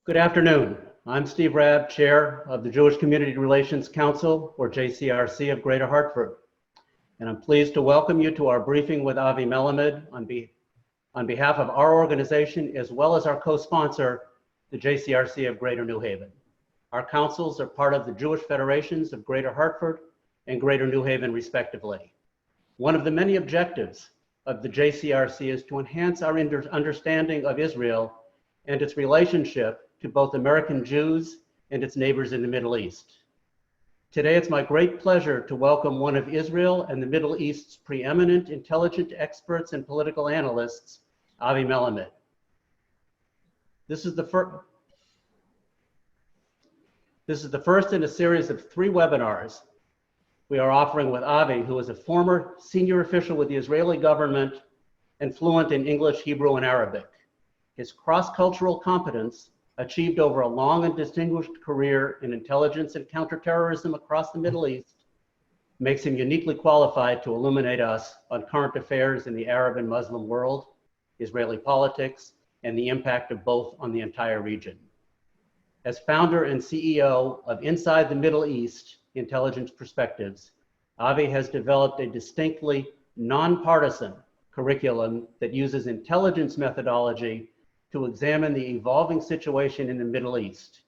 Good afternoon. I'm Steve Rabb, Chair of the Jewish Community Relations Council, or JCRC, of Greater Hartford. And I'm pleased to welcome you to our briefing with Avi Melamed on behalf of our organization, as well as our co-sponsor, the JCRC of Greater New Haven. Our councils are part of the Jewish Federations of Greater Hartford and Greater New Haven, respectively. One of the many objectives of the JCRC is to enhance our understanding of Israel and its relationship to both American Jews and its neighbors in the Middle East. Today, it's my great pleasure to welcome one of Israel and the Middle East's preeminent intelligent experts and political analysts, Avi Melamed. This is the first in a series of 3 webinars we are offering with Avi, who is a former senior official with the Israeli government and fluent in English, Hebrew, and Arabic. His cross-cultural competence, achieved over a long and distinguished career in intelligence and counterterrorism across the Middle East, makes him uniquely qualified to illuminate us on current affairs in the Arab and Muslim world, Israeli politics, and the impact of both on the entire region. As founder and CEO of Inside the Middle East Intelligence Perspectives, Avi has developed a distinctly nonpartisan curriculum that uses intelligence methodology to examine the evolving situation in the Middle East.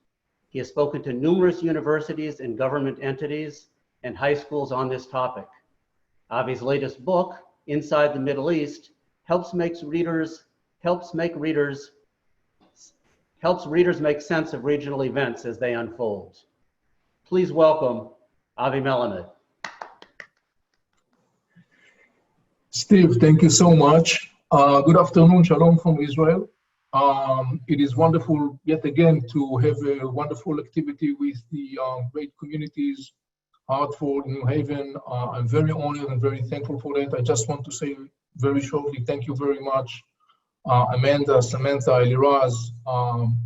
He has spoken to numerous universities and government entities and high schools on this topic. Avi's latest book, Inside the Middle East, helps readers make sense of regional events as they unfold. Please welcome Avi Melamed. Steve, thank you so much. Good afternoon, shalom from Israel. It is wonderful yet again to have a wonderful activity with the great communities, Hartford, New Haven. I'm very honored and very thankful for that. I just want to say very shortly, thank you very much, Amanda, Samantha, Eliraz,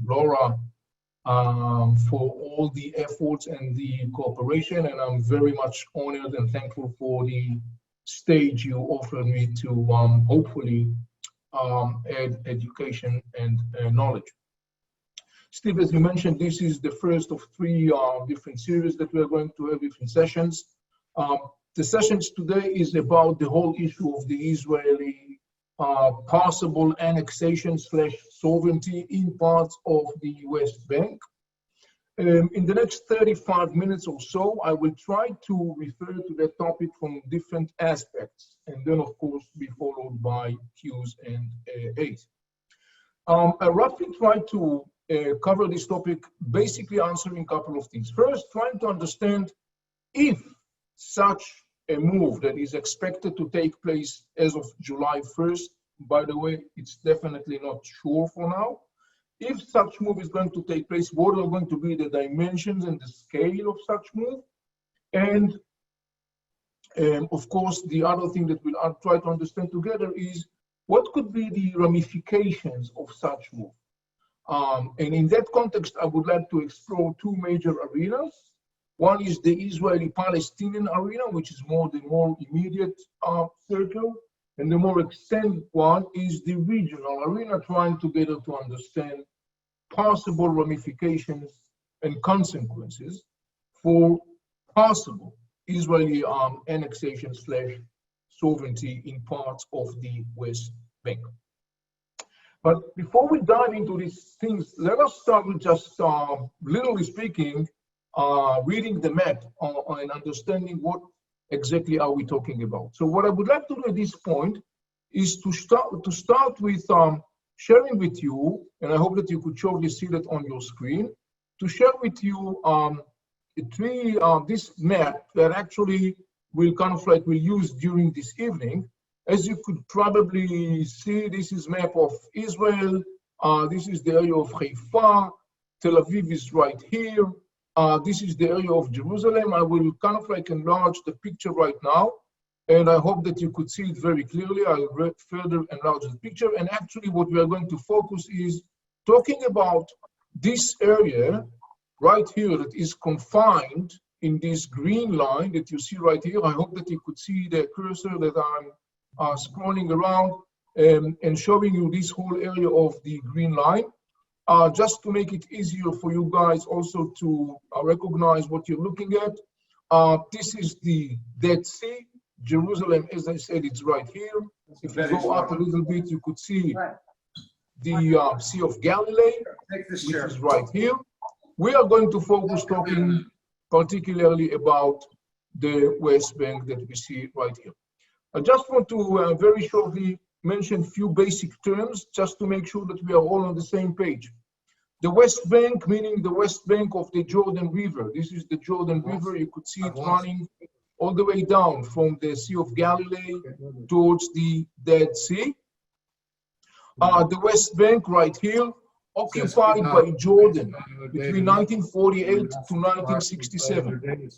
Laura, for all the efforts and the cooperation. And I'm very much honored and thankful for the stage you offered me to hopefully add education and knowledge. Steve, as you mentioned, this is the first of 3 different series that we are going to have, different sessions. The sessions today is about the whole issue of the Israeli possible annexation / sovereignty in parts of the West Bank. In the next 35 minutes or so, I will try to refer to that topic from different aspects, and then of course be followed by Q's and A's. I roughly try to cover this topic, basically answering a couple of things. First, trying to understand if such a move that is expected to take place as of July 1st, by the way, it's definitely not sure for now. If such move is going to take place, what are going to be the dimensions and the scale of such move? And of course, the other thing that we'll try to understand together is what could be the ramifications of such move. And in that context, I would like to explore 2 major arenas. One is the Israeli-Palestinian arena, which is the more immediate circle. And the more extended one is the regional arena, trying together to understand possible ramifications and consequences for possible Israeli annexation / sovereignty in parts of the West Bank. But before we dive into these things, let us start with just, literally speaking, reading the map and understanding what exactly are we talking about. So what I would like to do at this point is to start with sharing with you, and I hope that you could shortly see that on your screen, to share with you this map that actually we'll use during this evening. As you could probably see, this is map of Israel. This is the area of Haifa. Tel Aviv is right here. This is the area of Jerusalem. I will enlarge the picture right now, and I hope that you could see it very clearly. I'll further enlarge the picture, and actually what we are going to focus is talking about this area right here that is confined in this green line that you see right here. I hope that you could see the cursor that I'm scrolling around and showing you this whole area of the green line. just to make it easier for you guys also to recognize what you're looking at. This is the Dead Sea. Jerusalem, as I said, it's right here. If you go up a little bit, you could see the Sea of Galilee, which is right here. We are going to focus talking particularly about the West Bank that we see right here. I just want to very shortly mention a few basic terms just to make sure that we are all on the same page. The West Bank, meaning the West Bank of the Jordan River. This is the Jordan River. You could see it running all the way down from the Sea of Galilee towards the Dead Sea. The West Bank right here, occupied by Jordan between 1948 to 1967.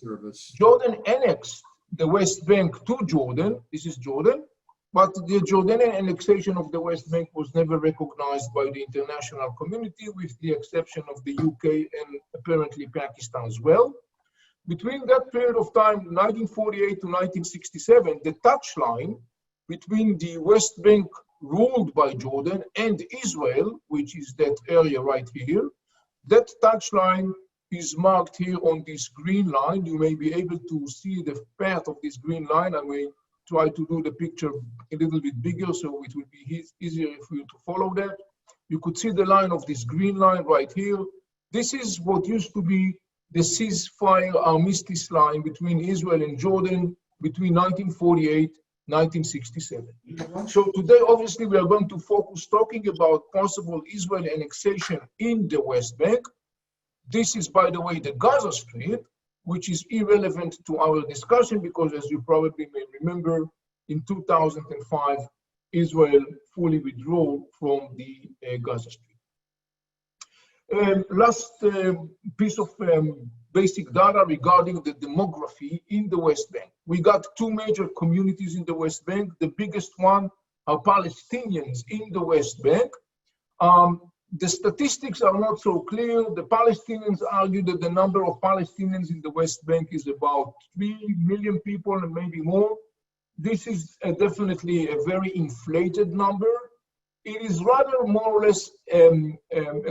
Jordan annexed the West Bank to Jordan. This is Jordan. But the Jordanian annexation of the West Bank was never recognized by the international community, with the exception of the UK and apparently Pakistan as well. Between that period of time, 1948 to 1967, the touchline between the West Bank ruled by Jordan and Israel, which is that area right here, that touchline is marked here on this green line. You may be able to see the path of this green line. I will try to do the picture a little bit bigger so it will be easier for you to follow that. You could see the line of this green line right here. This is what used to be the ceasefire armistice line between Israel and Jordan between 1948 1967. So today, obviously, we are going to focus talking about possible Israeli annexation in the West Bank. This is, by the way, the Gaza Strip, which is irrelevant to our discussion because, as you probably may remember, in 2005, Israel fully withdrew from the Gaza Strip. Last piece of basic data regarding the demography in the West Bank. We got two major communities in the West Bank. The biggest one are Palestinians in the West Bank. The statistics are not so clear. The Palestinians argue that the number of Palestinians in the West Bank is about 3 million people and maybe more. This is definitely a very inflated number. It is rather more or less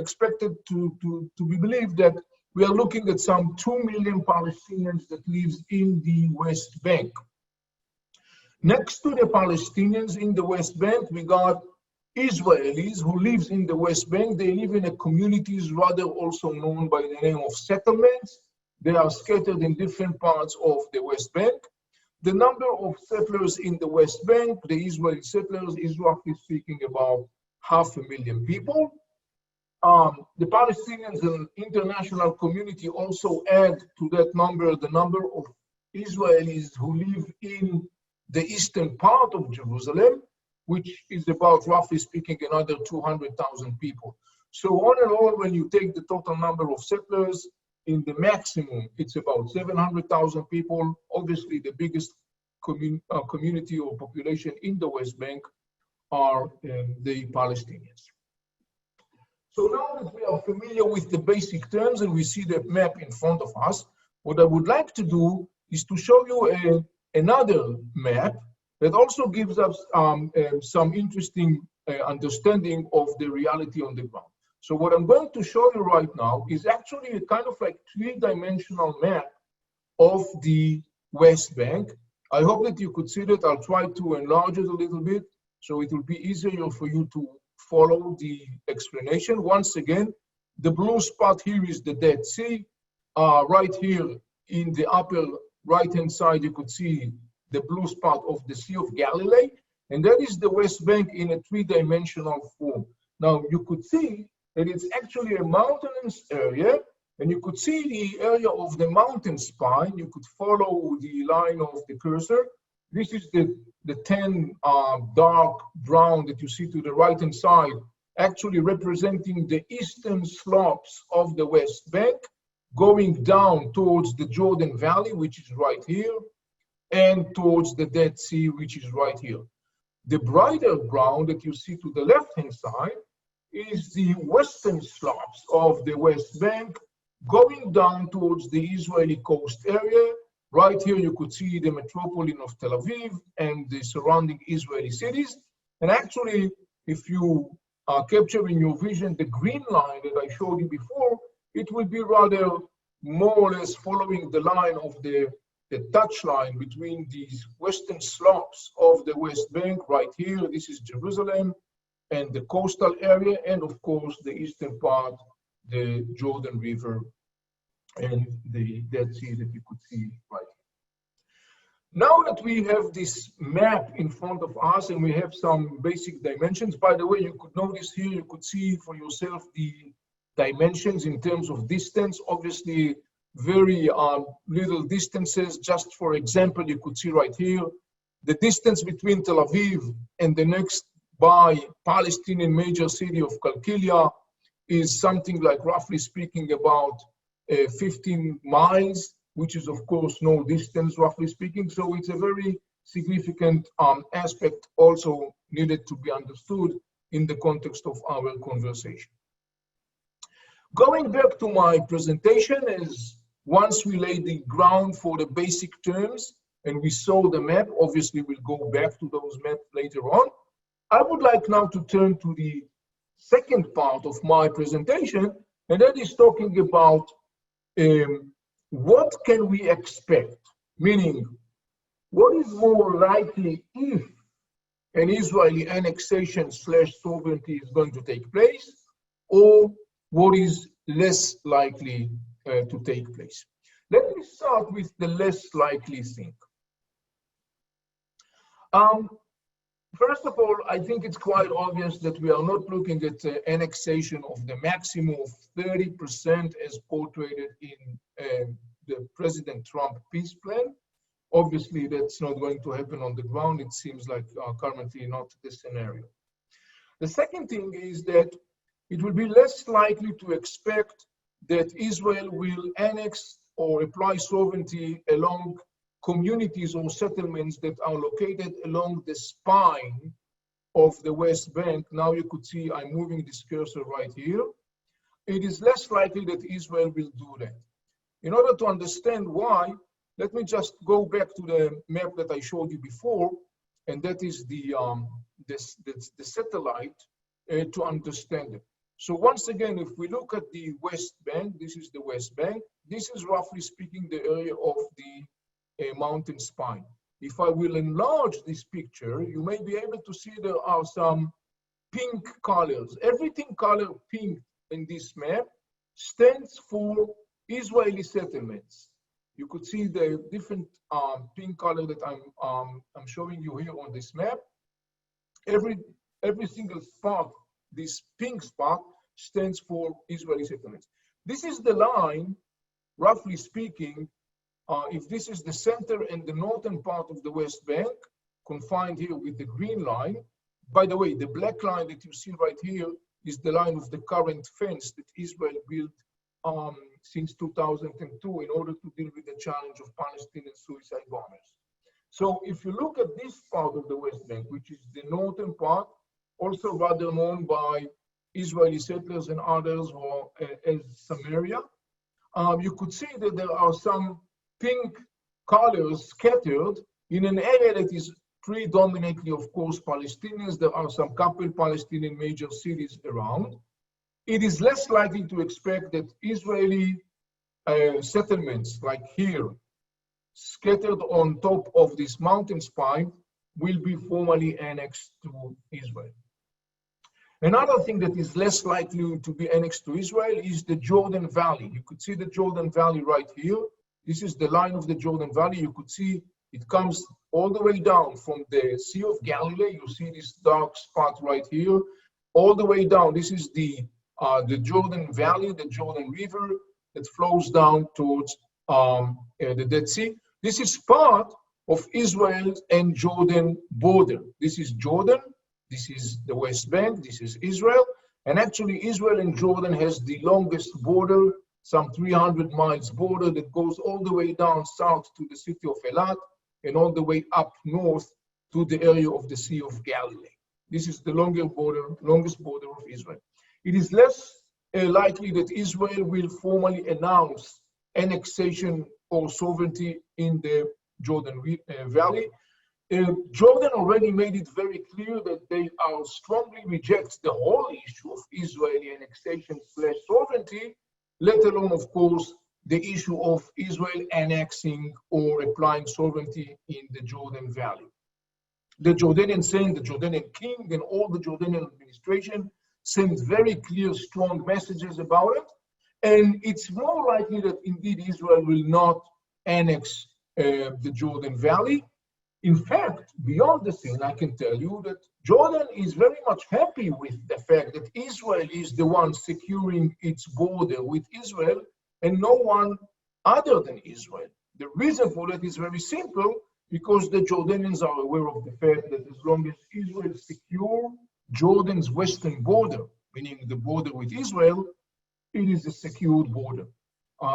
expected to be believed that we are looking at some 2 million Palestinians that live in the West Bank. Next to the Palestinians in the West Bank, we got Israelis who live in the West Bank. They live in a communities rather also known by the name of settlements. They are scattered in different parts of the West Bank. The number of settlers in the West Bank, the Israeli settlers, is roughly speaking about 500,000 people. The Palestinians and international community also add to that number the number of Israelis who live in the eastern part of Jerusalem, which is about, roughly speaking, another 200,000 people. So all in all, when you take the total number of settlers, in the maximum, it's about 700,000 people. Obviously, the biggest community or population in the West Bank are the Palestinians. So now that we are familiar with the basic terms and we see the map in front of us, what I would like to do is to show you another map that also gives us some interesting understanding of the reality on the ground. So what I'm going to show you right now is actually a kind of like three-dimensional map of the West Bank. I hope that you could see that. I'll try to enlarge it a little bit so it will be easier for you to follow the explanation. Once again, the blue spot here is the Dead Sea. Right here in the upper right-hand side, you could see the blue spot of the Sea of Galilee, and that is the West Bank in a three-dimensional form. Now, you could see that it's actually a mountainous area, and you could see the area of the mountain spine. You could follow the line of the cursor. This is the 10 dark brown that you see to the right-hand side, actually representing the eastern slopes of the West Bank, going down towards the Jordan Valley, which is right here, and towards the Dead Sea, which is right here. The brighter brown that you see to the left-hand side is the western slopes of the West Bank, going down towards the Israeli coast area. Right here, you could see the metropolis of Tel Aviv and the surrounding Israeli cities. And actually, if you capture in your vision the green line that I showed you before, it will be rather more or less following the line of the touch line between these western slopes of the West Bank right here. This is Jerusalem and the coastal area, and of course the eastern part, the Jordan River and the Dead Sea that you could see right here. Now that we have this map in front of us and we have some basic dimensions, by the way, you could notice here, you could see for yourself the dimensions in terms of distance. Obviously, very little distances. Just for example, you could see right here, the distance between Tel Aviv and the next by Palestinian major city of Qalqilia is something like, roughly speaking, about 15 miles, which is of course no distance, roughly speaking. So it's a very significant aspect also needed to be understood in the context of our conversation. Going back to my presentation, is once we laid the ground for the basic terms and we saw the map, obviously we'll go back to those maps later on. I would like now to turn to the second part of my presentation, and that is talking about what can we expect, meaning what is more likely if an Israeli annexation / sovereignty is going to take place, or what is less likely to take place. Let me start with the less likely thing. First of all, I think it's quite obvious that we are not looking at annexation of the maximum of 30% as portrayed in the President Trump peace plan. Obviously, that's not going to happen on the ground. It seems like currently not the scenario. The second thing is that it will be less likely to expect that Israel will annex or apply sovereignty along communities or settlements that are located along the spine of the West Bank. Now you could see I'm moving this cursor right here. It is less likely that Israel will do that. In order to understand why, let me just go back to the map that I showed you before, and that is the satellite to understand it. So once again, if we look at the West Bank, this is the West Bank. This is roughly speaking the area of the mountain spine. If I will enlarge this picture, you may be able to see there are some pink colors. Everything color pink in this map stands for Israeli settlements. You could see the different pink color that I'm showing you here on this map. Every single spot, this pink spot, stands for Israeli settlements. This is the line, roughly speaking, if this is the center and the northern part of the West Bank, confined here with the green line. By the way, the black line that you see right here is the line of the current fence that Israel built since 2002 in order to deal with the challenge of Palestinian suicide bombers. So if you look at this part of the West Bank, which is the northern part, also rather known by Israeli settlers and others or as Samaria, you could see that there are some pink colors scattered in an area that is predominantly, of course, Palestinians. There are some couple Palestinian major cities around. It is less likely to expect that Israeli settlements like here, scattered on top of this mountain spine, will be formally annexed to Israel. Another thing that is less likely to be annexed to Israel is the Jordan Valley. You could see the Jordan Valley right here. This is the line of the Jordan Valley. You could see it comes all the way down from the Sea of Galilee. You see this dark spot right here, all the way down. This is the Jordan Valley, the Jordan River that flows down towards the Dead Sea. This is part of Israel and Jordan border. This is Jordan. This is the West Bank. This is Israel. And actually, Israel and Jordan has the longest border, some 300 miles border that goes all the way down south to the city of Eilat and all the way up north to the area of the Sea of Galilee. This is the longest border of Israel. It is less likely that Israel will formally announce annexation or sovereignty in the Jordan Valley. Jordan already made it very clear that they are strongly reject the whole issue of Israeli annexation / sovereignty, let alone, of course, the issue of Israel annexing or applying sovereignty in the Jordan Valley. The Jordanian saying, the Jordanian king and all the Jordanian administration sent very clear, strong messages about it. And it's more likely that indeed Israel will not annex the Jordan Valley. In fact, beyond the scene, I can tell you that Jordan is very much happy with the fact that Israel is the one securing its border with Israel and no one other than Israel. The reason for that is very simple, because the Jordanians are aware of the fact that as long as Israel secure Jordan's western border, meaning the border with Israel, it is a secured border.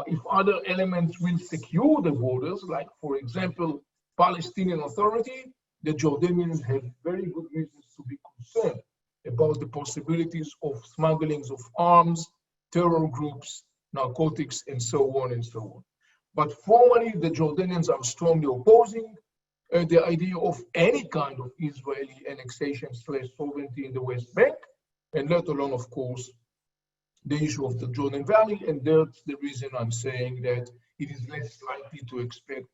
If other elements will secure the borders, like for example, Palestinian Authority, the Jordanians have very good reasons to be concerned about the possibilities of smugglings of arms, terror groups, narcotics, and so on and so on. But formally, the Jordanians are strongly opposing the idea of any kind of Israeli annexation / sovereignty in the West Bank, and let alone, of course, the issue of the Jordan Valley. And that's the reason I'm saying that it is less likely to expect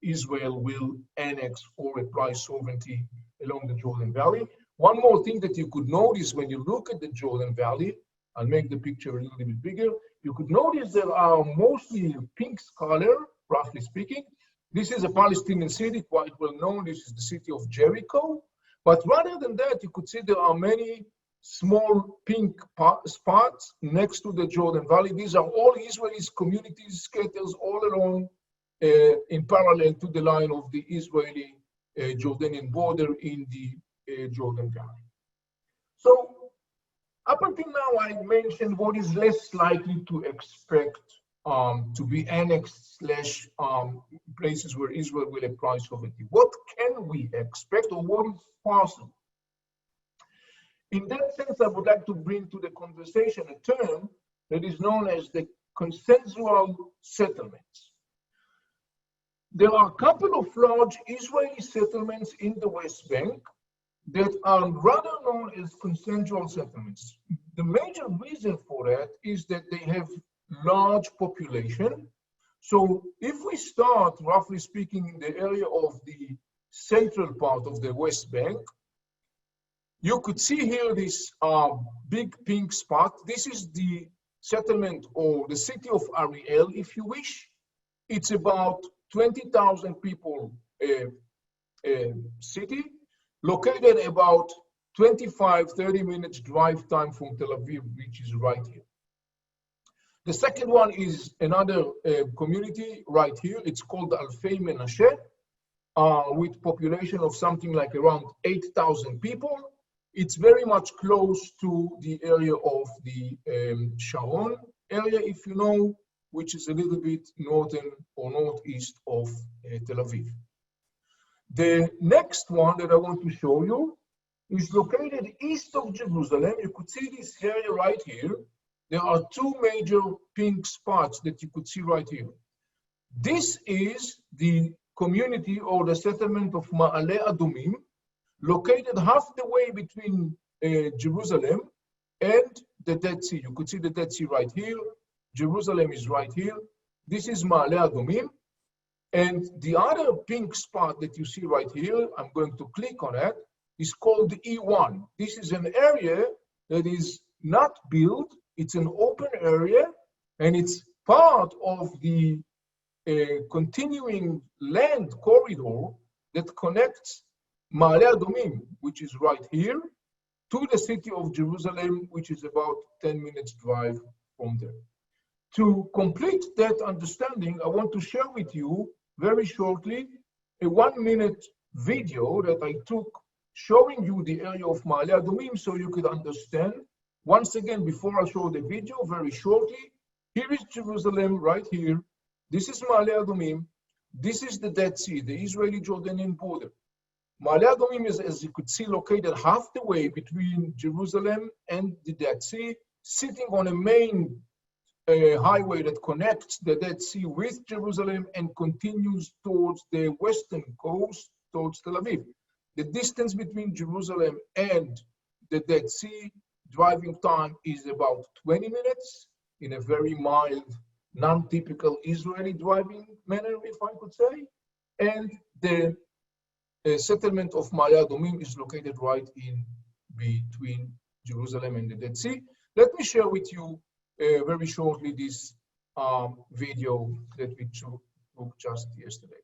Israel will annex or apply sovereignty along the Jordan Valley. One more thing that you could notice when you look at the Jordan Valley, I'll make the picture a little bit bigger, you could notice there are mostly pink color, roughly speaking. This is a Palestinian city, quite well known. This is the city of Jericho. But rather than that, you could see there are many small pink spots next to the Jordan Valley. These are all Israelis communities scattered all along in parallel to the line of the Israeli Jordanian border in the Jordan Valley. So up until now, I mentioned what is less likely to expect to be annexed / places where Israel will apply sovereignty. What can we expect, or what is possible? In that sense, I would like to bring to the conversation a term that is known as the consensual settlements. There are a couple of large Israeli settlements in the West Bank that are rather known as consensual settlements. The major reason for that is that they have large population. So if we start, roughly speaking, in the area of the central part of the West Bank, you could see here this big pink spot. This is the settlement or the city of Ariel, if you wish. It's about 20,000 people city, located about 25-30 minutes drive time from Tel Aviv, which is right here. The second one is another community right here. It's called Alfei Menashe, with population of something like around 8,000 people. It's very much close to the area of the Sharon area, if you know, which is a little bit northern or northeast of Tel Aviv. The next one that I want to show you is located east of Jerusalem. You could see this area right here. There are two major pink spots that you could see right here. This is the community or the settlement of Ma'ale Adumim, located half the way between Jerusalem and the Dead Sea. You could see the Dead Sea right here. Jerusalem is right here. This is Ma'ale Adumim. And the other pink spot that you see right here, I'm going to click on it, is called the E1. This is an area that is not built. It's an open area, and it's part of the continuing land corridor that connects Ma'ale Adumim, which is right here, to the city of Jerusalem, which is about 10 minutes drive from there. To complete that understanding, I want to share with you very shortly a 1-minute video that I took showing you the area of Ma'ale Adumim so you could understand. Once again, before I show the video, very shortly, here is Jerusalem right here. This is Ma'ale Adumim. This is the Dead Sea, the Israeli-Jordanian border. Ma'ale Adumim is, as you could see, located half the way between Jerusalem and the Dead Sea, sitting on a main highway that connects the Dead Sea with Jerusalem and continues towards the western coast, towards Tel Aviv. The distance between Jerusalem and the Dead Sea, driving time is about 20 minutes in a very mild, non-typical Israeli driving manner, if I could say. And the settlement of Ma'ale Adumim is located right in between Jerusalem and the Dead Sea. Let me share with you very shortly this video that we took just yesterday.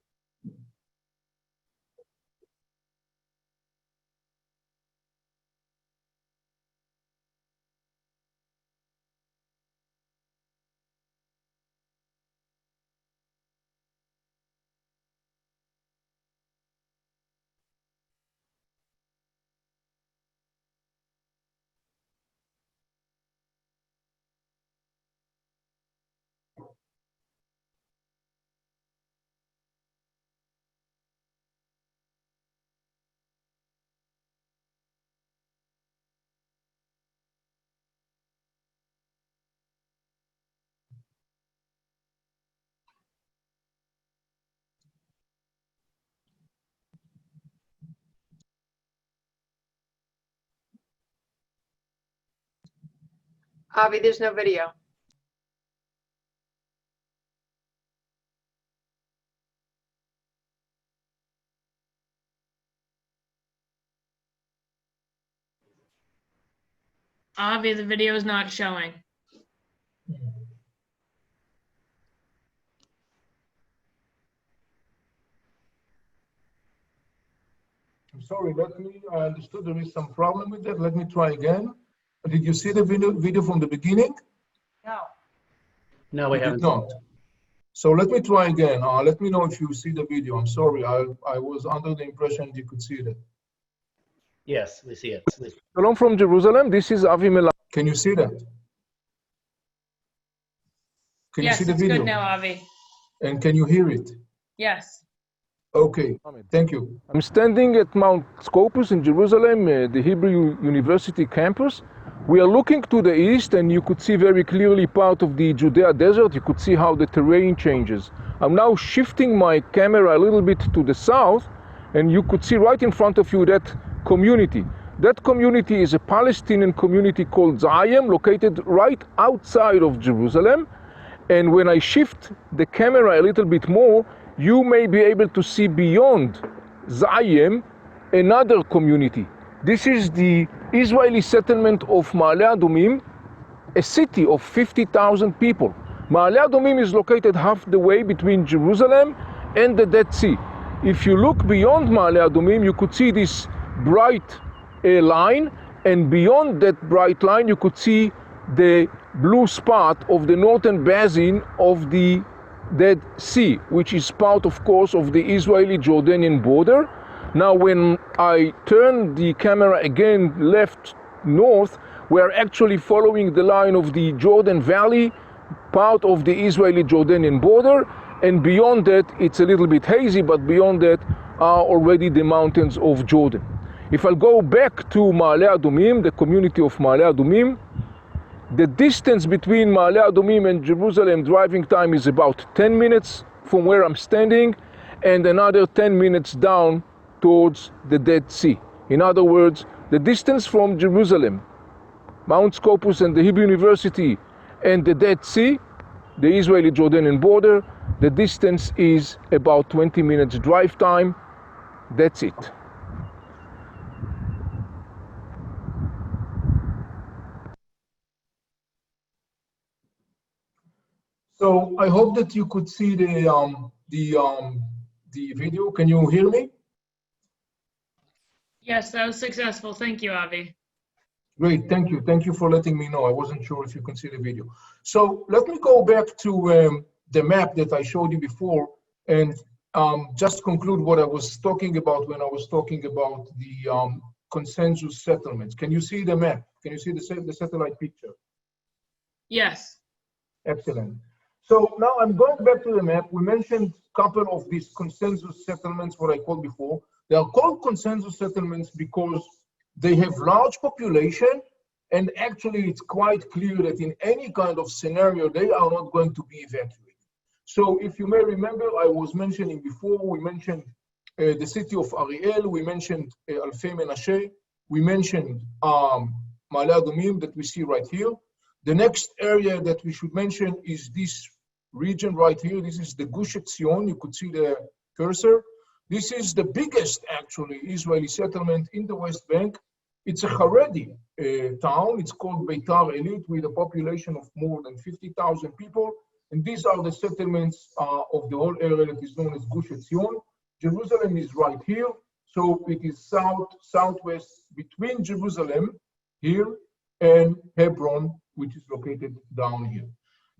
Avi, there's no video. Avi, the video is not showing. I'm sorry, I understood there is some problem with that. Let me try again. Did you see the video from the beginning? No. No, we You haven't. did not. So let me try again. Let me know if you see the video. I'm sorry, I was under the impression you could see that. Yes, we see it. Shalom from Jerusalem. This is Avi Melamed. Can you see that? Can Yes, you see the it's video? good now, Avi. And can you hear it? Yes. Okay, thank you. I'm standing at Mount Scopus in Jerusalem, the Hebrew University campus. We are looking to the east, and you could see very clearly part of the Judea desert. You could see how the terrain changes. I'm now shifting my camera a little bit to the south, and you could see right in front of you that community. That community is a Palestinian community called Zayim, located right outside of Jerusalem. And when I shift the camera a little bit more, you may be able to see beyond Zayim another community. This is the Israeli settlement of Ma'ale Adumim, a city of 50,000 people. Ma'ale Adumim is located half the way between Jerusalem and the Dead Sea. If you look beyond Ma'ale Adumim, you could see this bright line, and beyond that bright line, you could see the blue spot of the northern basin of the Dead Sea, which is part, of course, of the Israeli-Jordanian border. Now, when I turn the camera again left north, we're actually following the line of the Jordan Valley, part of the Israeli-Jordanian border, and beyond that, it's a little bit hazy, but beyond that are already the mountains of Jordan. If I'll go back to Ma'ale Adumim, the community of Ma'ale Adumim, the distance between Ma'ale Adumim and Jerusalem driving time is about 10 minutes from where I'm standing, and another 10 minutes down towards the Dead Sea. In other words, the distance from Jerusalem, Mount Scopus and the Hebrew University, and the Dead Sea, the Israeli-Jordanian border, the distance is about 20 minutes drive time. That's it. So I hope that you could see the video. Can you hear me? Yes, that was successful. Thank you, Avi. Great, thank you. Thank you for letting me know. I wasn't sure if you can see the video. So let me go back to the map that I showed you before and just conclude what I was talking about when I was talking about the consensus settlements. Can you see the map? Can you see the satellite picture? Yes. Excellent. So now I'm going back to the map. We mentioned a couple of these consensus settlements, what I called before. They are called consensus settlements because they have large population, and actually it's quite clear that in any kind of scenario, they are not going to be evacuated. So if you may remember, I was mentioning before, we mentioned the city of Ariel, we mentioned Alfei Menashe, we mentioned Ma'ale Adumim that we see right here. The next area that we should mention is this region right here. This is the Gush Etzion. You could see the cursor. This is the biggest, actually, Israeli settlement in the West Bank. It's a Haredi town. It's called Beitar Elit, with a population of more than 50,000 people. And these are the settlements of the whole area that is known as Gush Etzion. Jerusalem is right here. So it is southwest between Jerusalem here and Hebron, which is located down here.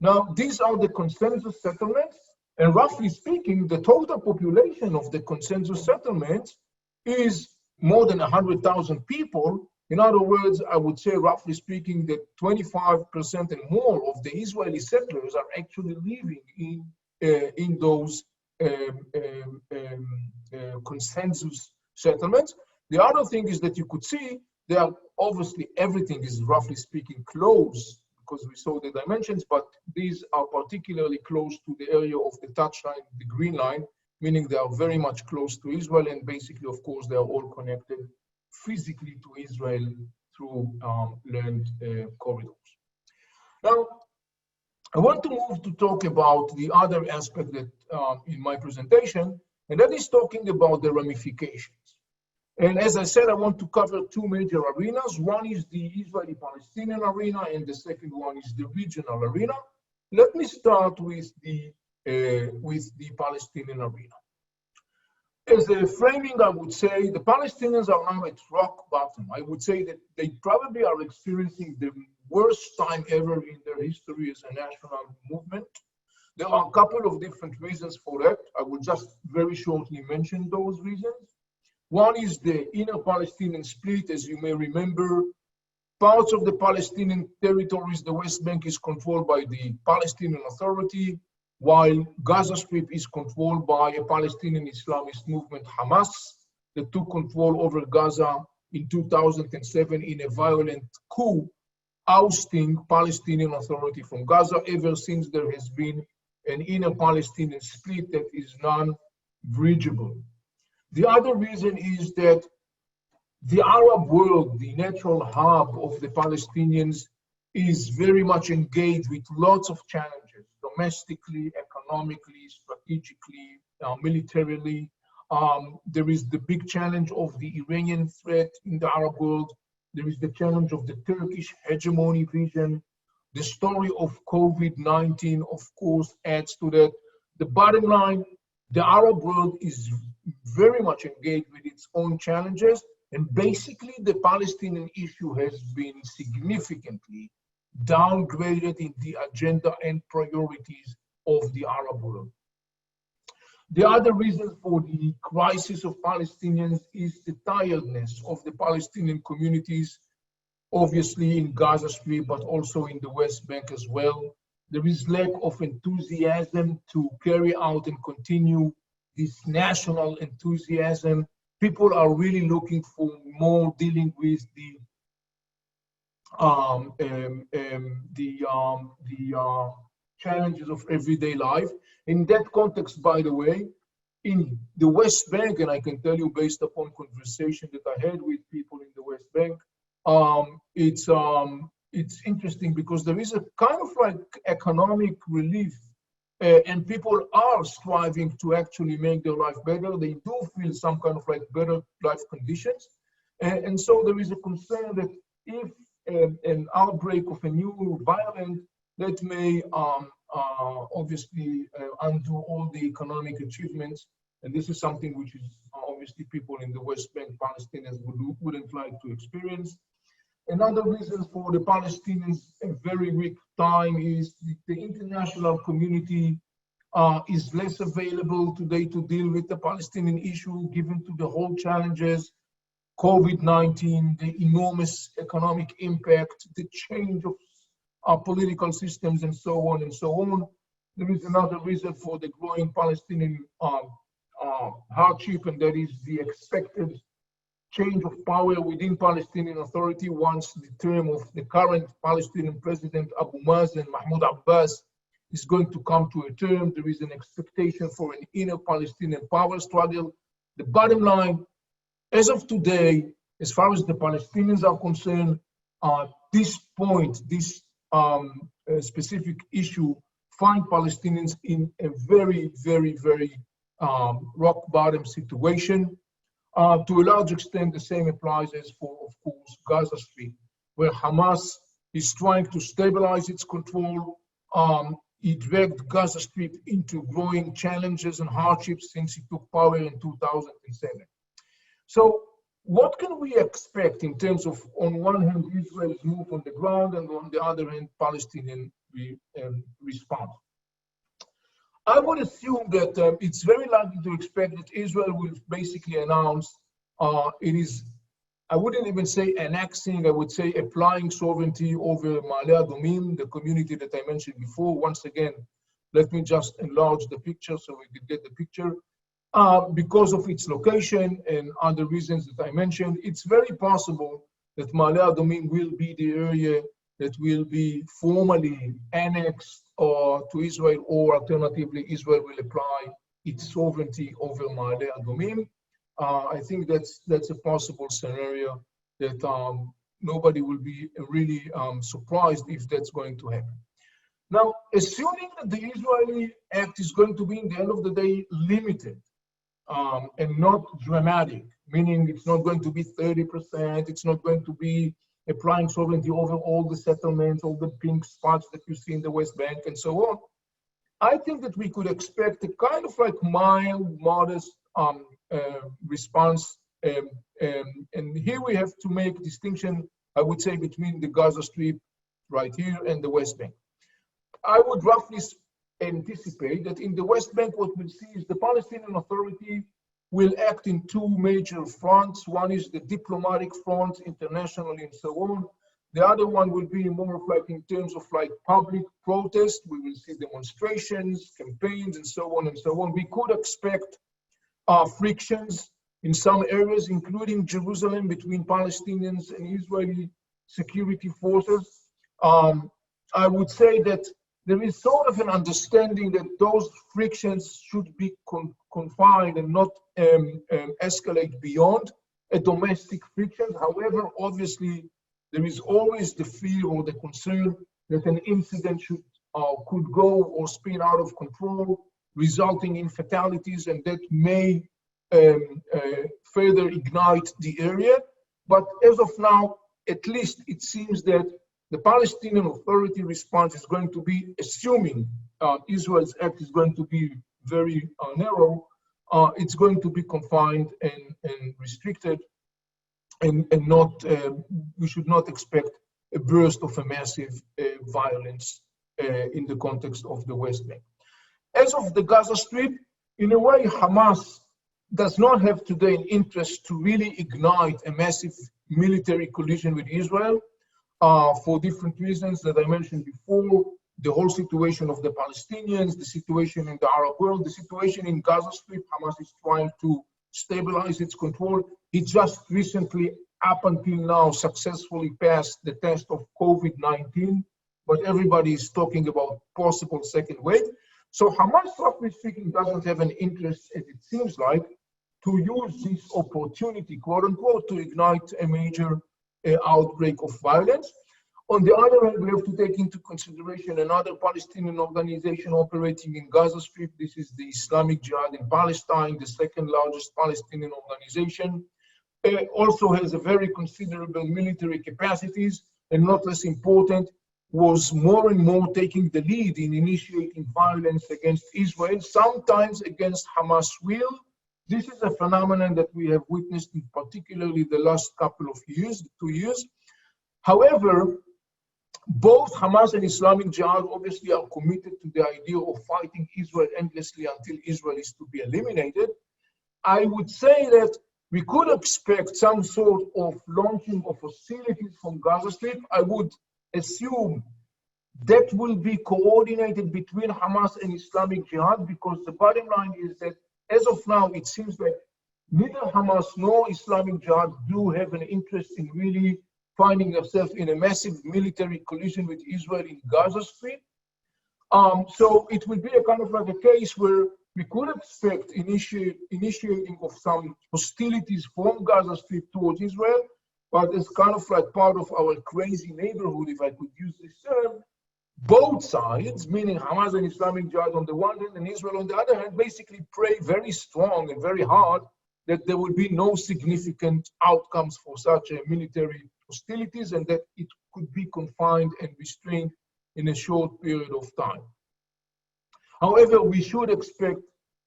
Now, these are the consensus settlements. And roughly speaking, the total population of the consensus settlements is more than 100,000 people. In other words, I would say, roughly speaking, that 25% and more of the Israeli settlers are actually living in those consensus settlements. The other thing is that you could see they are obviously everything is roughly speaking close, because we saw the dimensions, but these are particularly close to the area of the touch line, the green line, meaning they are very much close to Israel, and basically, of course, they are all connected physically to Israel through land corridors. Now, I want to move to talk about the other aspect that in my presentation, and that is talking about the ramifications. And as I said, I want to cover two major arenas. One is the Israeli-Palestinian arena, and the second one is the regional arena. Let me start with the Palestinian arena. As a framing, I would say the Palestinians are now at rock bottom. I would say that they probably are experiencing the worst time ever in their history as a national movement. There are a couple of different reasons for that. I will just very shortly mention those reasons. One is the inner Palestinian split. As you may remember, parts of the Palestinian territories, the West Bank, is controlled by the Palestinian Authority, while Gaza Strip is controlled by a Palestinian Islamist movement, Hamas, that took control over Gaza in 2007 in a violent coup, ousting Palestinian Authority from Gaza. Ever since, there has been an inner Palestinian split that is non-bridgeable. The other reason is that the Arab world, the natural hub of the Palestinians, is very much engaged with lots of challenges, domestically, economically, strategically, militarily. There is the big challenge of the Iranian threat in the Arab world. There is the challenge of the Turkish hegemony vision. The story of COVID-19, of course, adds to that. The bottom line, the Arab world is very much engaged with its own challenges, and basically the Palestinian issue has been significantly downgraded in the agenda and priorities of the Arab world. The other reason for the crisis of Palestinians is the tiredness of the Palestinian communities, obviously in Gaza Strip, but also in the West Bank as well. There is lack of enthusiasm to carry out and continue this national enthusiasm. People are really looking for more dealing with the challenges of everyday life. In that context, by the way, in the West Bank, and I can tell you based upon conversation that I had with people in the West Bank, it's interesting because there is a kind of like economic relief, and people are striving to actually make their life better. They do feel some kind of like better life conditions. And so there is a concern that if an outbreak of a new variant, that may obviously undo all the economic achievements. And this is something which is obviously people in the West Bank, Palestinians, wouldn't like to experience. Another reason for the Palestinians a very weak time is the international community is less available today to deal with the Palestinian issue, given to the whole challenges, COVID-19, the enormous economic impact, the change of our political systems, and so on and so on. There is another reason for the growing Palestinian hardship, and that is the expected change of power within Palestinian Authority once the term of the current Palestinian president, Abu Mazen, Mahmoud Abbas, is going to come to a term. There is an expectation for an inner Palestinian power struggle. The bottom line, as of today, as far as the Palestinians are concerned, this point, this specific issue, find Palestinians in a very, very, very rock bottom situation. To a large extent, the same applies as for, of course, Gaza Strip, where Hamas is trying to stabilize its control. It dragged Gaza Strip into growing challenges and hardships since it took power in 2007. So what can we expect in terms of, on one hand, Israel's move on the ground, and on the other hand, Palestinian response? I would assume that it's very likely to expect that Israel will basically announce it is, I wouldn't even say annexing, I would say applying sovereignty over Ma'ale Adumim, the community that I mentioned before. Once again, let me just enlarge the picture so we can get the picture. Because of its location and other reasons that I mentioned, it's very possible that Ma'ale Adumim will be the area that will be formally annexed to Israel, or alternatively, Israel will apply its sovereignty over Ma'ale Adumim. I think that's a possible scenario that nobody will be really surprised if that's going to happen. Now, assuming that the Israeli act is going to be, in the end of the day, limited and not dramatic, meaning it's not going to be 30%, it's not going to be applying sovereignty over all the settlements, all the pink spots that you see in the West Bank, and so on, I think that we could expect a kind of like mild, modest response. And here we have to make a distinction, I would say, between the Gaza Strip right here and the West Bank. I would roughly anticipate that in the West Bank, what we'll see is the Palestinian Authority will act in two major fronts. One is the diplomatic front, internationally and so on. The other one will be more of like in terms of like public protest. We will see demonstrations, campaigns, and so on and so on. We could expect frictions in some areas, including Jerusalem, between Palestinians and Israeli security forces. I would say that there is sort of an understanding that those frictions should be confined and not escalate beyond a domestic friction. However, obviously, there is always the fear or the concern that an incident could go or spin out of control, resulting in fatalities, and that may further ignite the area. But as of now, at least it seems that the Palestinian Authority response is going to be, assuming Israel's act is going to be very narrow, it's going to be confined and restricted, and not, we should not expect a burst of a massive violence in the context of the West Bank. As of the Gaza Strip, in a way, Hamas does not have today an interest to really ignite a massive military collision with Israel for different reasons that I mentioned before. The whole situation of the Palestinians, the situation in the Arab world, the situation in Gaza Strip. Hamas is trying to stabilize its control. It just recently, up until now, successfully passed the test of COVID-19, but everybody is talking about possible second wave. So Hamas, roughly speaking, doesn't have an interest, as it seems like, to use this opportunity, quote unquote, to ignite a major outbreak of violence. On the other hand, we have to take into consideration another Palestinian organization operating in Gaza Strip. This is the Islamic Jihad in Palestine, the second largest Palestinian organization. It also has a very considerable military capacities, and not less important, was more and more taking the lead in initiating violence against Israel, sometimes against Hamas' will. This is a phenomenon that we have witnessed in particularly the last couple of years, 2 years. However, both Hamas and Islamic Jihad obviously are committed to the idea of fighting Israel endlessly until Israel is to be eliminated. I would say that we could expect some sort of launching of hostilities from Gaza Strip. I would assume that will be coordinated between Hamas and Islamic Jihad, because the bottom line is that as of now, it seems like neither Hamas nor Islamic Jihad do have an interest in really finding themselves in a massive military collision with Israel in Gaza Strip. So it will be a kind of like a case where we could expect initiating of some hostilities from Gaza Strip towards Israel, but it's kind of like part of our crazy neighborhood, if I could use this term. Both sides, meaning Hamas and Islamic Jihad on the one hand and Israel on the other hand, basically pray very strong and very hard that there will be no significant outcomes for such military hostilities and that it could be confined and restrained in a short period of time. However, we should expect,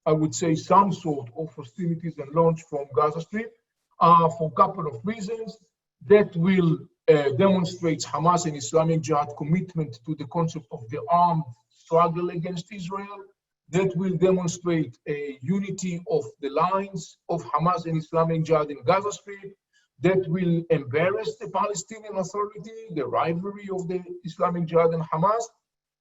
I would say, some sort of hostilities and launch from Gaza Strip for a couple of reasons. That will demonstrate Hamas and Islamic Jihad commitment to the concept of the armed struggle against Israel. That will demonstrate a unity of the lines of Hamas and Islamic Jihad in Gaza Strip. That will embarrass the Palestinian Authority, the rivalry of the Islamic Jihad and Hamas.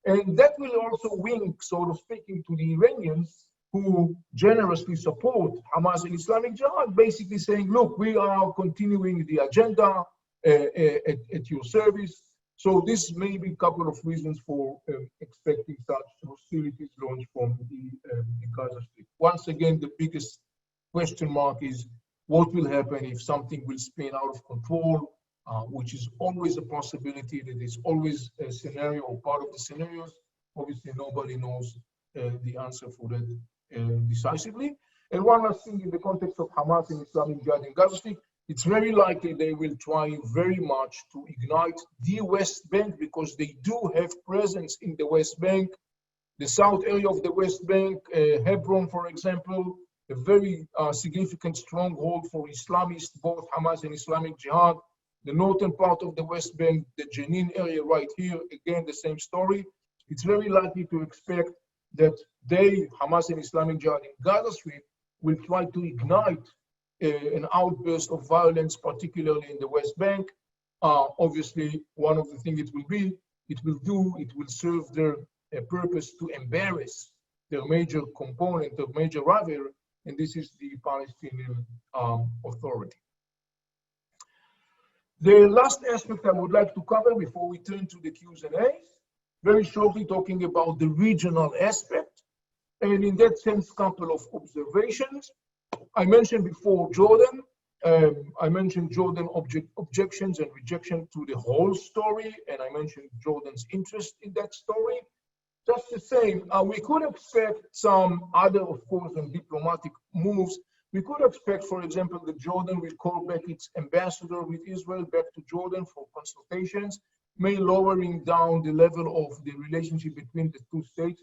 And that will also wink, sort of speaking, to the Iranians who generously support Hamas and Islamic Jihad, basically saying, look, we are continuing the agenda at your service. So this may be a couple of reasons for expecting such hostilities launched from the Gaza Strip. Once again, the biggest question mark is what will happen if something will spin out of control, which is always a possibility. That is always a scenario or part of the scenarios. Obviously, nobody knows the answer for that decisively. And one last thing in the context of Hamas and Islamic Jihad in Gaza Strip, it's very likely they will try very much to ignite the West Bank because they do have presence in the West Bank, the south area of the West Bank, Hebron, for example, a very significant stronghold for Islamists, both Hamas and Islamic Jihad. The northern part of the West Bank, the Jenin area right here, again, the same story. It's very likely to expect that they, Hamas and Islamic Jihad in Gaza Strip, will try to ignite an outburst of violence, particularly in the West Bank. Obviously, one of the things it will serve their purpose to embarrass their major component, their major rival, and this is the Palestinian Authority. The last aspect I would like to cover before we turn to the Q&As, very shortly talking about the regional aspect, and in that sense, couple of observations. I mentioned before Jordan. I mentioned Jordan objections and rejection to the whole story, and I mentioned Jordan's interest in that story. Just the same, we could expect some other, of course, and diplomatic moves. We could expect, for example, that Jordan will call back its ambassador with Israel back to Jordan for consultations, may lowering down the level of the relationship between the two states.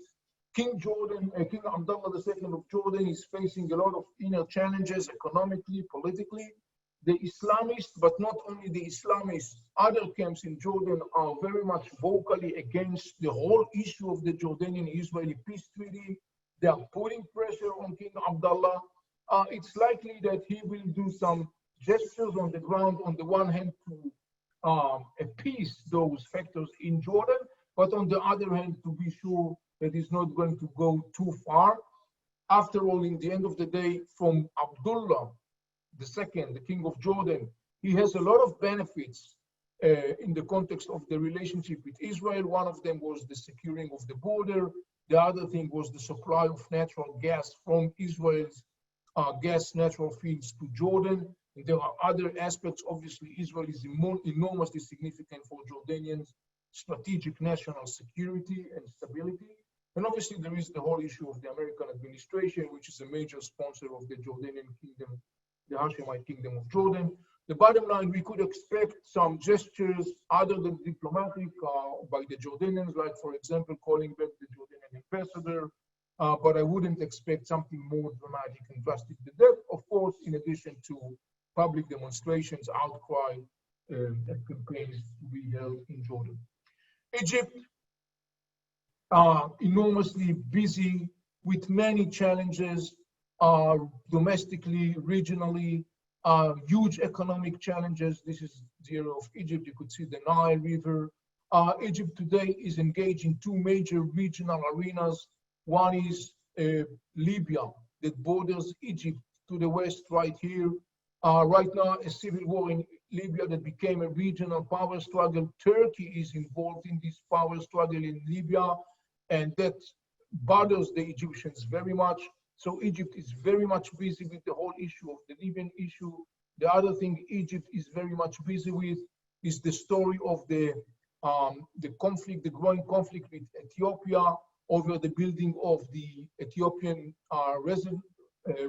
King Abdullah II of Jordan is facing a lot of inner challenges economically, politically. The Islamists, but not only the Islamists, other camps in Jordan are very much vocally against the whole issue of the Jordanian-Israeli peace treaty. They are putting pressure on King Abdullah. It's likely that he will do some gestures on the ground, on the one hand, to appease those factors in Jordan, but on the other hand, to be sure that he's not going to go too far. After all, in the end of the day, from Abdullah II, the King of Jordan, he has a lot of benefits in the context of the relationship with Israel. One of them was the securing of the border. The other thing was the supply of natural gas from Israel's gas natural fields to Jordan. And there are other aspects. Obviously, Israel is enormously significant for Jordanians' strategic national security and stability. And obviously, there is the whole issue of the American administration, which is a major sponsor of the Jordanian kingdom, the Hashemite kingdom of Jordan. The bottom line, we could expect some gestures other than diplomatic by the Jordanians, like, for example, calling back the Jordanian ambassador. But I wouldn't expect something more dramatic and drastic than that. Of course, in addition to public demonstrations, outcry, and campaigns to be held in Jordan. Egypt, enormously busy with many challenges, domestically, regionally, huge economic challenges. This is the area of Egypt. You could see the Nile River. Egypt today is engaged in two major regional arenas. One is Libya, that borders Egypt to the west right here. Right now, a civil war in Libya that became a regional power struggle. Turkey is involved in this power struggle in Libya, and that bothers the Egyptians very much. So Egypt is very much busy with the whole issue of the Libyan issue. The other thing Egypt is very much busy with is the story of the conflict, the growing conflict with Ethiopia over the building of the Ethiopian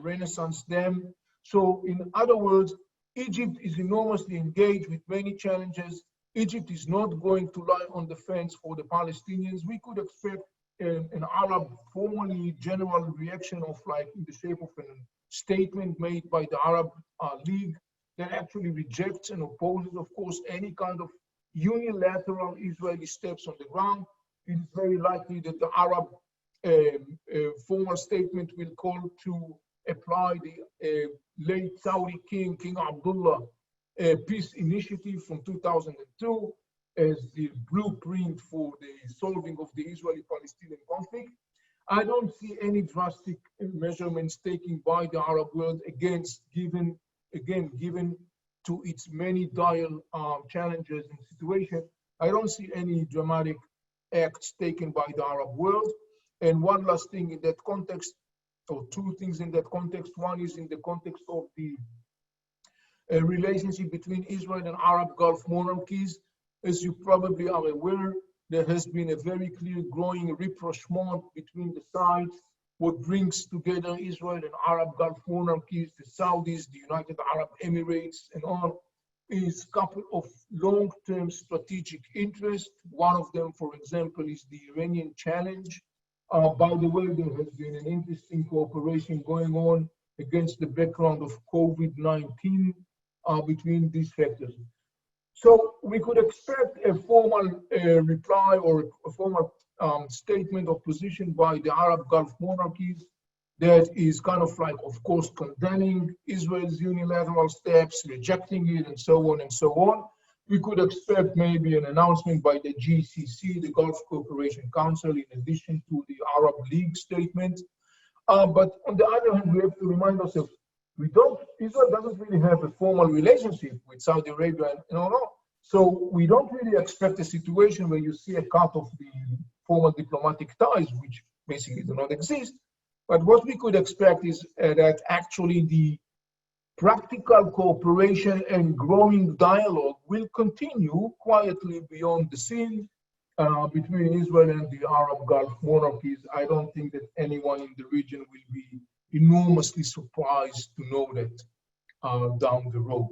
Renaissance Dam. So in other words, Egypt is enormously engaged with many challenges. Egypt is not going to lie on the fence for the Palestinians. We could expect an Arab formally general reaction of like in the shape of a statement made by the Arab League that actually rejects and opposes, of course, any kind of unilateral Israeli steps on the ground. It is very likely that the Arab formal statement will call to apply the late Saudi King Abdullah peace initiative from 2002 as the blueprint for the solving of the Israeli-Palestinian conflict. I don't see any drastic measurements taken by the Arab world given to its many dire challenges and situations. I don't see any dramatic acts taken by the Arab world. And one last thing in that context, or two things in that context. One is in the context of the relationship between Israel and Arab Gulf monarchies. As you probably are aware, there has been a very clear growing rapprochement between the sides. What brings together Israel and Arab Gulf monarchies, the Saudis, the United Arab Emirates, and all, is a couple of long-term strategic interests. One of them, for example, is the Iranian challenge. By the way, there has been an interesting cooperation going on against the background of COVID-19 between these factors. So we could expect a formal reply or a formal statement of position by the Arab Gulf monarchies that is kind of like, of course, condemning Israel's unilateral steps, rejecting it, and so on and so on. We could expect maybe an announcement by the GCC, the Gulf Cooperation Council, in addition to the Arab League statement. But on the other hand, we have to remind ourselves, Israel doesn't really have a formal relationship with Saudi Arabia and all. So we don't really expect a situation where you see a cut of the formal diplomatic ties, which basically do not exist. But what we could expect is that actually the practical cooperation and growing dialogue will continue quietly beyond the scene between Israel and the Arab Gulf monarchies. I don't think that anyone in the region will be enormously surprised to know that down the road.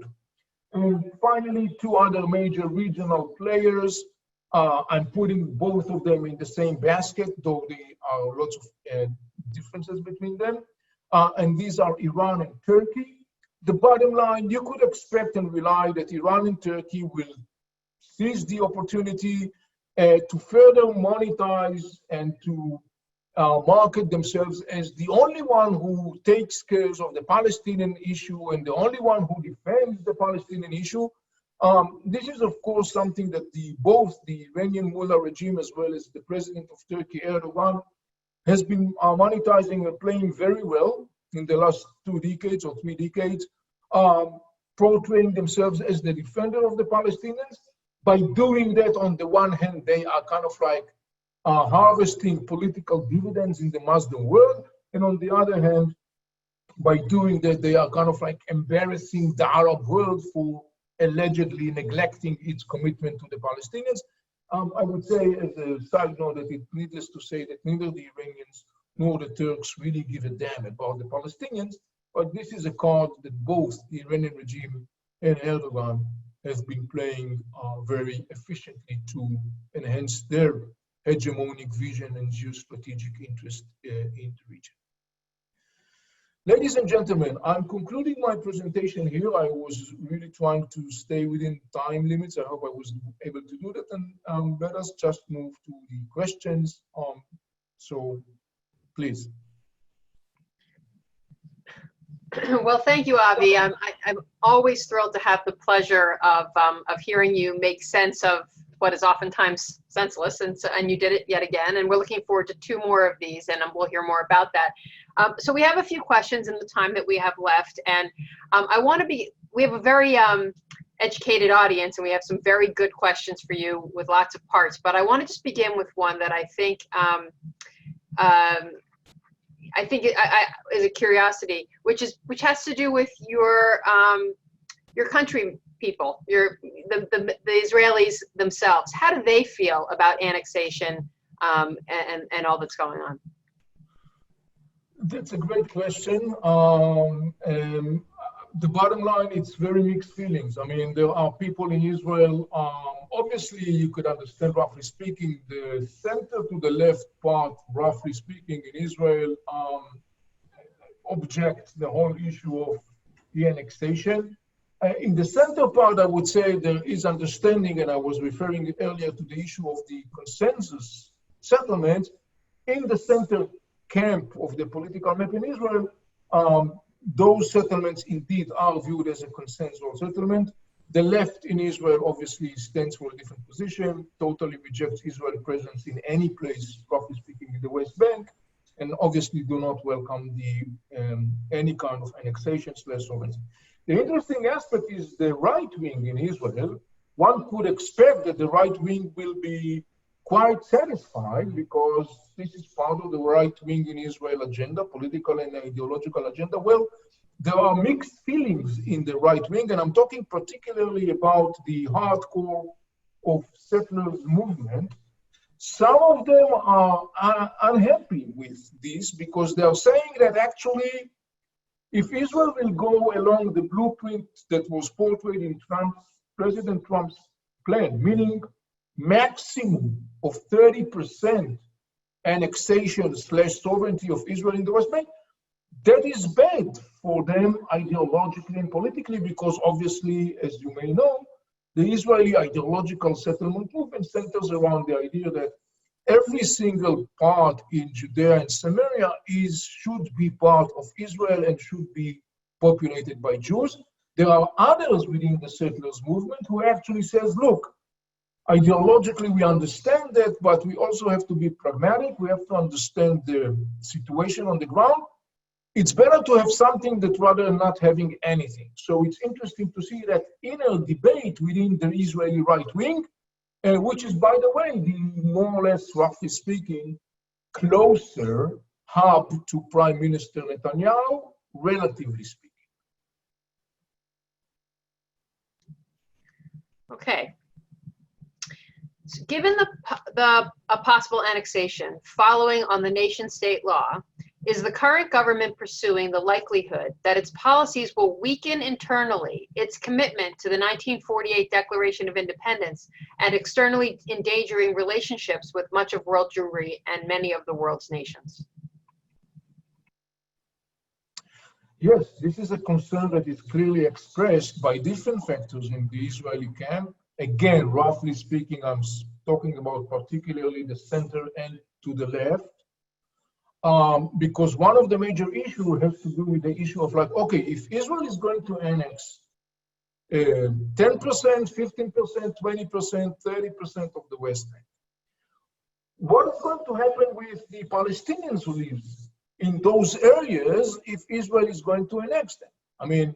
And finally, two other major regional players. I'm putting both of them in the same basket, though there are lots of differences between them. And these are Iran and Turkey. The bottom line, you could expect and rely that Iran and Turkey will seize the opportunity to further monetize and to market themselves as the only one who takes care of the Palestinian issue and the only one who defends the Palestinian issue. This is, of course, something that both the Iranian mullah regime as well as the president of Turkey, Erdogan, has been monetizing and playing very well in the last 2 decades or 3 decades, portraying themselves as the defender of the Palestinians. By doing that, on the one hand, they are kind of like harvesting political dividends in the Muslim world. And on the other hand, by doing that, they are kind of like embarrassing the Arab world for allegedly neglecting its commitment to the Palestinians. I would say as a side note that it's needless to say that neither the Iranians nor the Turks really give a damn about the Palestinians, but this is a card that both the Iranian regime and Erdogan have been playing very efficiently to enhance their hegemonic vision and geostrategic interest in the region. Ladies and gentlemen, I'm concluding my presentation here. I was really trying to stay within time limits. I hope I was able to do that. And let us just move to the questions. So please. Well, thank you, Avi. I'm always thrilled to have the pleasure of hearing you make sense of what is oftentimes senseless, and you did it yet again. And we're looking forward to 2 more of these, and we'll hear more about that. So we have a few questions in the time that we have left, and we have a very educated audience, and we have some very good questions for you with lots of parts. But I want to just begin with one that I think I think is a curiosity, which has to do with your country people, the Israelis themselves. How do they feel about annexation and all that's going on? That's a great question. The bottom line, it's very mixed feelings. I mean, there are people in Israel, obviously you could understand, roughly speaking, the center to the left part, roughly speaking, in Israel, object the whole issue of the annexation. In the center part, I would say there is understanding, and I was referring earlier to the issue of the consensus settlement. In the center camp of the political map in Israel, those settlements indeed are viewed as a consensual settlement. The left in Israel obviously stands for a different position, totally rejects Israel's presence in any place, roughly speaking, in the West Bank, and obviously do not welcome any kind of annexation/sovereignty. The interesting aspect is the right wing in Israel. One could expect that the right wing will be quite satisfied because this is part of the right wing in Israel agenda, political and ideological agenda. Well, there are mixed feelings in the right wing, and I'm talking particularly about the hardcore of settlers movement. Some of them are unhappy with this because they are saying that actually, if Israel will go along the blueprint that was portrayed in President Trump's plan, meaning maximum of 30% annexation/sovereignty of Israel in the West Bank, that is bad for them ideologically and politically because obviously, as you may know, the Israeli ideological settlement movement centers around the idea that every single part in Judea and Samaria should be part of Israel and should be populated by Jews. There are others within the settlers movement who actually says, look, ideologically we understand that, but we also have to be pragmatic. We have to understand the situation on the ground. It's better to have something than rather than not having anything. So it's interesting to see that inner debate within the Israeli right wing, which is, by the way, the more or less, roughly speaking, closer hub to Prime Minister Netanyahu, relatively speaking. Okay. So given a possible annexation following on the nation-state law, is the current government pursuing the likelihood that its policies will weaken internally its commitment to the 1948 Declaration of Independence and externally endangering relationships with much of world Jewry and many of the world's nations? Yes, this is a concern that is clearly expressed by different factors in the Israeli camp. Again, roughly speaking, I'm talking about particularly the center and to the left. Because one of the major issues has to do with the issue of like, okay, if Israel is going to annex 10%, 15%, 20%, 30% of the West Bank, what is going to happen with the Palestinians who live in those areas if Israel is going to annex them? I mean,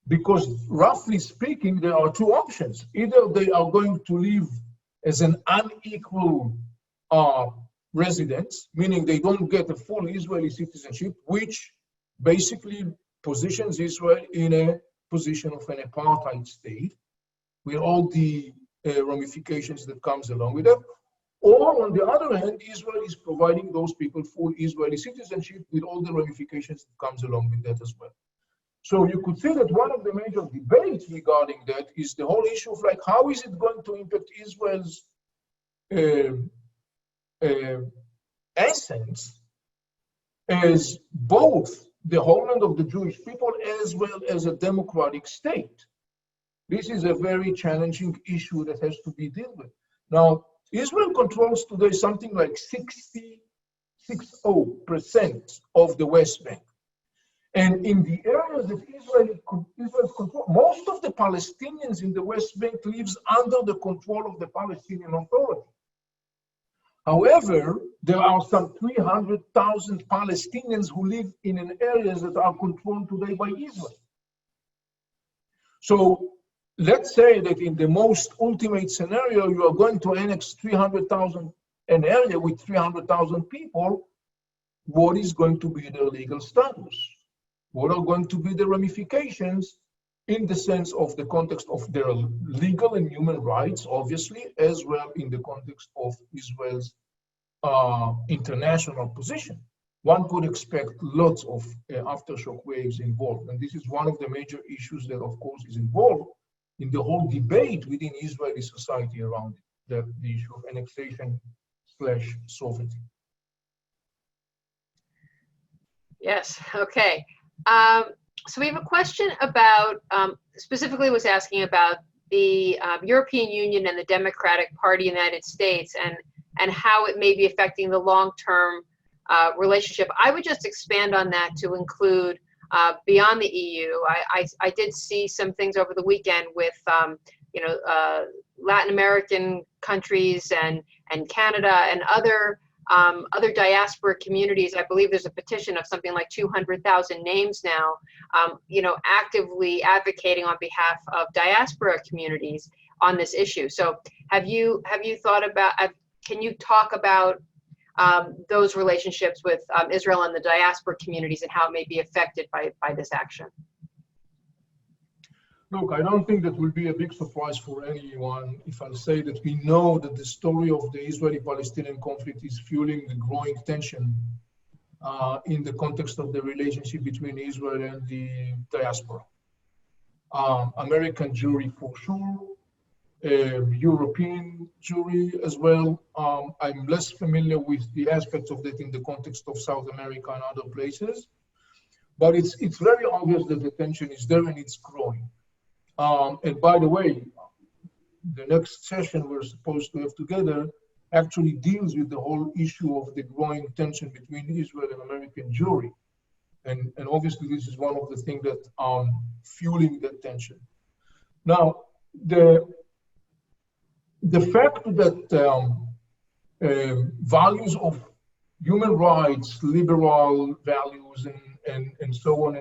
because roughly speaking, there are two options. Either they are going to live as an unequal residents, meaning they don't get a full Israeli citizenship, which basically positions Israel in a position of an apartheid state with all the ramifications that comes along with it. Or on the other hand, Israel is providing those people full Israeli citizenship with all the ramifications that comes along with that as well. So you could say that one of the major debates regarding that is the whole issue of like, how is it going to impact Israel's essence as both the homeland of the Jewish people as well as a democratic state? This is a very challenging issue that has to be dealt with. Now, Israel controls today something like 60% of the West Bank. And in the areas that Israel controls, most of the Palestinians in the West Bank lives under the control of the Palestinian Authority. However, there are some 300,000 Palestinians who live in areas that are controlled today by Israel. So let's say that in the most ultimate scenario, you are going to annex 300,000, an area with 300,000 people. what is going to be their legal status? What are going to be the ramifications in the sense of the context of their legal and human rights, obviously, as well in the context of Israel's international position? One could expect lots of aftershock waves involved. And this is one of the major issues that, of course, is involved in the whole debate within Israeli society around the issue of annexation/sovereignty. Yes, okay. So we have a question about, specifically was asking about the European Union and the Democratic Party in the United States and how it may be affecting the long-term relationship. I would just expand on that to include beyond the EU. I did see some things over the weekend with, Latin American countries and Canada and other diaspora communities. I believe there's a petition of something like 200,000 names now, actively advocating on behalf of diaspora communities on this issue. So have you thought about, can you talk about those relationships with Israel and the diaspora communities and how it may be affected by this action? Look, I don't think that will be a big surprise for anyone if I say that we know that the story of the Israeli-Palestinian conflict is fueling the growing tension in the context of the relationship between Israel and the diaspora. American Jewry for sure, European Jewry as well. I'm less familiar with the aspects of that in the context of South America and other places, but it's very obvious that the tension is there and it's growing. And by the way, the next session we're supposed to have together actually deals with the whole issue of the growing tension between Israel and American Jewry. And obviously this is one of the things that are fueling that tension. Now, the fact that values of human rights, liberal values, and so on,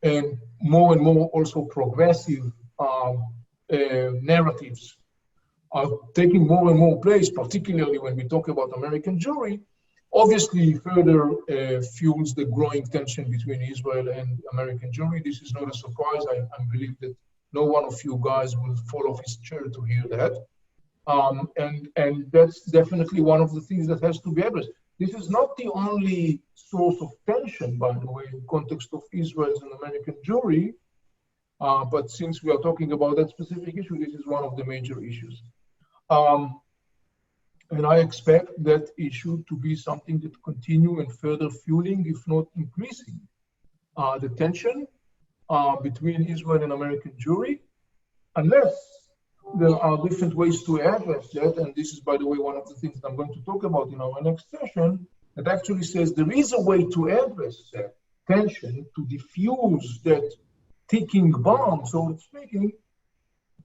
and more also progressive narratives are taking more and more place, particularly when we talk about American Jewry, obviously further fuels the growing tension between Israel and American Jewry. This is not a surprise. I believe that no one of you guys will fall off his chair to hear that. And that's definitely one of the things that has to be addressed. This is not the only source of tension, by the way, in the context of Israel's and American Jewry, but since we are talking about that specific issue, this is one of the major issues. And I expect that issue to be something that continue and further fueling, if not increasing, the tension between Israel and American Jewry, unless there are different ways to address that. And this is, by the way, one of the things that I'm going to talk about in our next session, that actually says there is a way to address that tension, to diffuse that ticking bomb, so speaking,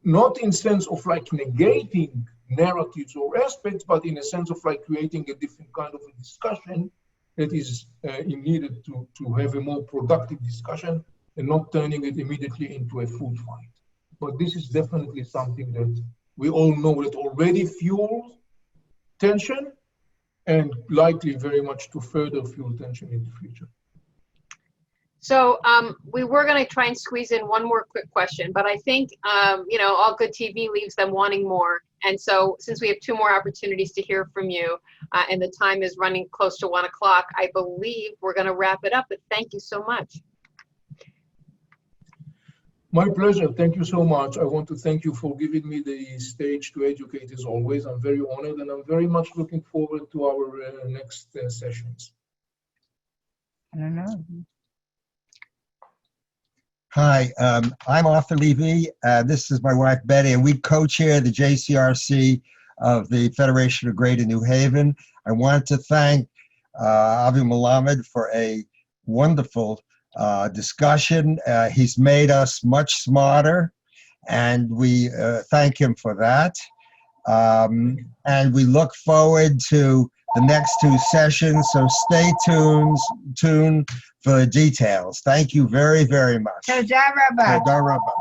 not in sense of like negating narratives or aspects, but in a sense of like creating a different kind of a discussion that is needed to have a more productive discussion and not turning it immediately into a food fight. But this is definitely something that we all know that already fuels tension and likely very much to further fuel tension in the future. So we were going to try and squeeze in one more quick question, but I think, all good TV leaves them wanting more. And so since we have two more opportunities to hear from you and the time is running close to 1 o'clock, I believe we're going to wrap it up. But thank you so much. My pleasure. Thank you so much. I want to thank you for giving me the stage to educate as always. I'm very honored and I'm very much looking forward to our next sessions. I don't know. Hi, I'm Arthur Levy. This is my wife, Betty, and we co-chair the JCRC of the Federation of Greater New Haven. I want to thank Avi Melamed for a wonderful discussion. He's made us much smarter, and we thank him for that. And we look forward to the next two sessions, so stay tuned for details. Thank you very, very much. Toda rabah. Toda rabah.